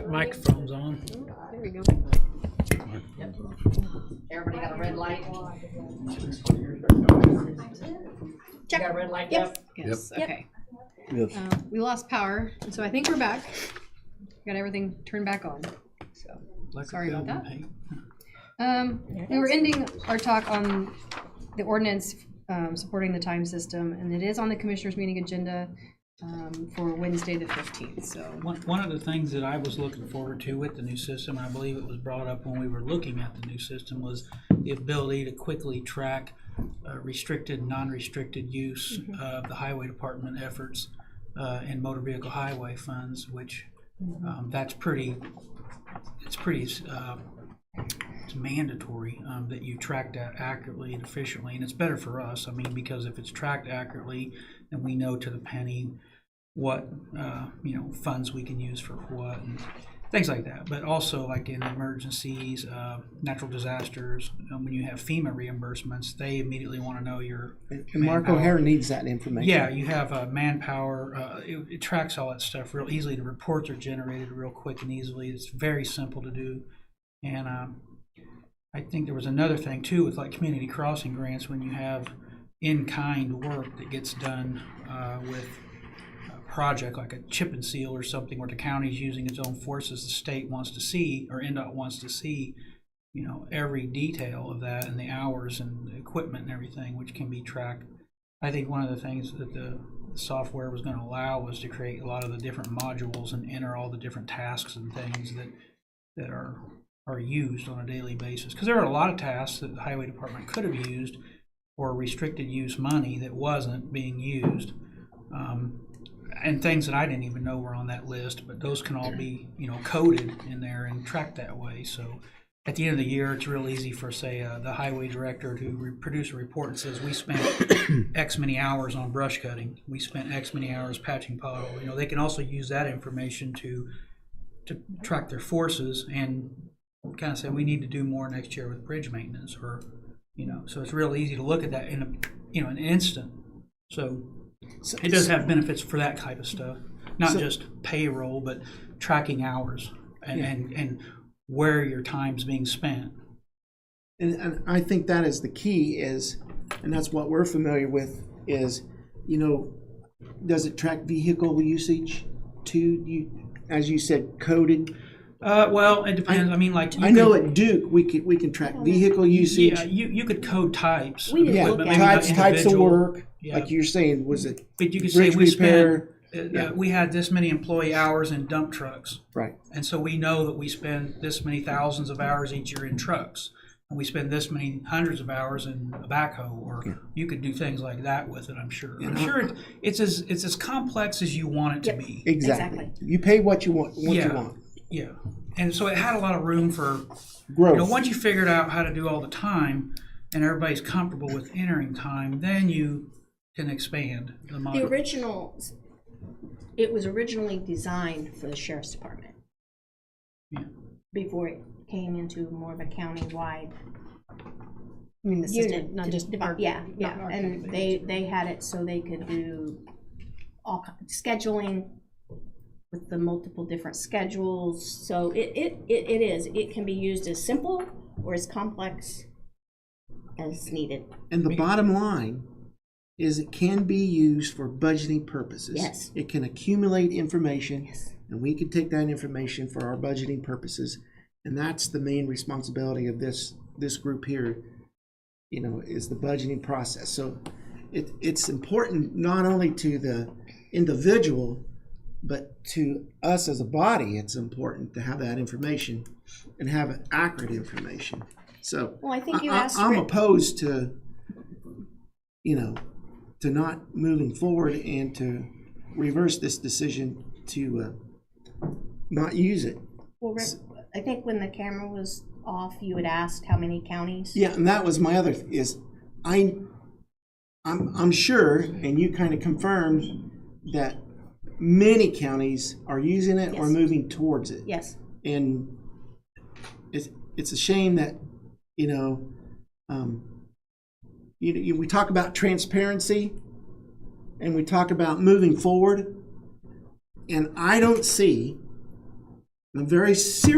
Microphone's on. There we go. Yep. Everybody got a red light? Check. You got a red light? Yep. Yep. Yes. Yep. Okay. Yes. We lost power, and so I think we're back. Got everything turned back on. So sorry about that. We were ending our talk on the ordinance supporting the time system, and it is on the commissioners' meeting agenda for Wednesday the 15th. So One of the things that I was looking forward to with the new system, and I believe it was brought up when we were looking at the new system, was the ability to quickly track restricted and non-restricted use of the highway department efforts in motor vehicle highway funds, which it's mandatory that you track that accurately and efficiently, and it's better for us. I mean, because if it's tracked accurately, then we know to the penny what funds we can use for what and things like that. But also, like in emergencies, natural disasters, when you have FEMA reimbursements, they immediately want to know your And Mark O'Hare needs that information. Yeah, you have manpower. It tracks all that stuff real easily. The reports are generated real quick and easily. It's very simple to do. And I think there was another thing too with like community crossing grants, when you have in-kind work that gets done with a project like a chip and seal or something, where the county's using its own forces, the state wants to see, or NDOT wants to see, every detail of that and the hours and the equipment and everything, which can be tracked. I think one of the things that the software was going to allow was to create a lot of the different modules and enter all the different tasks and things that are used on a daily basis. Because there are a lot of tasks that the highway department could have used for restricted use money that wasn't being used. And things that I didn't even know were on that list, but those can all be, coded in there and tracked that way. So at the end of the year, it's real easy for, say, the highway director to produce a report that says we spent X many hours on brush cutting, we spent X many hours patching pothole. They can also use that information to track their forces and kind of say we need to do more next year with bridge maintenance, or so it's real easy to look at that in an instant. So it does have benefits for that type of stuff, not just payroll, but tracking hours and where your time's being spent. And I think that is the key and that's what we're familiar with is, does it track vehicle usage too? As you said, coded. Well, it depends. I know at Duke we can track vehicle usage. Yeah, you could code types. We did look at types of work. Yeah. Like you're saying, was it? But you could say we repair? We had this many employee hours in dump trucks. Right. And so we know that we spend this many thousands of hours each year in trucks. And we spend this many hundreds of hours in a backhoe, or you could do things like that with it, I'm sure. I'm sure it's as complex as you want it to be. Exactly. You pay what you want. You want. Yeah. And so it had a lot of room for growth. Once you figured out how to do all the time and everybody's comfortable with entering time, then you can expand the model. It was originally designed for the sheriff's department. Yeah. Before it came into more of a county-wide I mean the system, unit. not just our, Yeah. our And company. they had it so they could do all scheduling with the multiple different schedules. So it can be used as simple or as complex as needed. And the bottom line is it can be used for budgeting purposes. Yes. It can accumulate information. Yes. And we can take that information for our budgeting purposes. And that's the main responsibility of this group here, is the budgeting process. So it's important not only to the individual, but to us as a body. It's important to have that information and have accurate information. So Well, I think you asked I'm for- opposed to, to not moving forward and to reverse this decision to not use it. Well, Rick, I think when the camera was off, you had asked how many counties. Yeah, and that was my other is I'm sure, and you kind of confirmed that many counties are using it or Yes. moving towards it. Yes. And it's a shame that we talk about transparency and we talk about moving forward, and I don't see I'm very serious.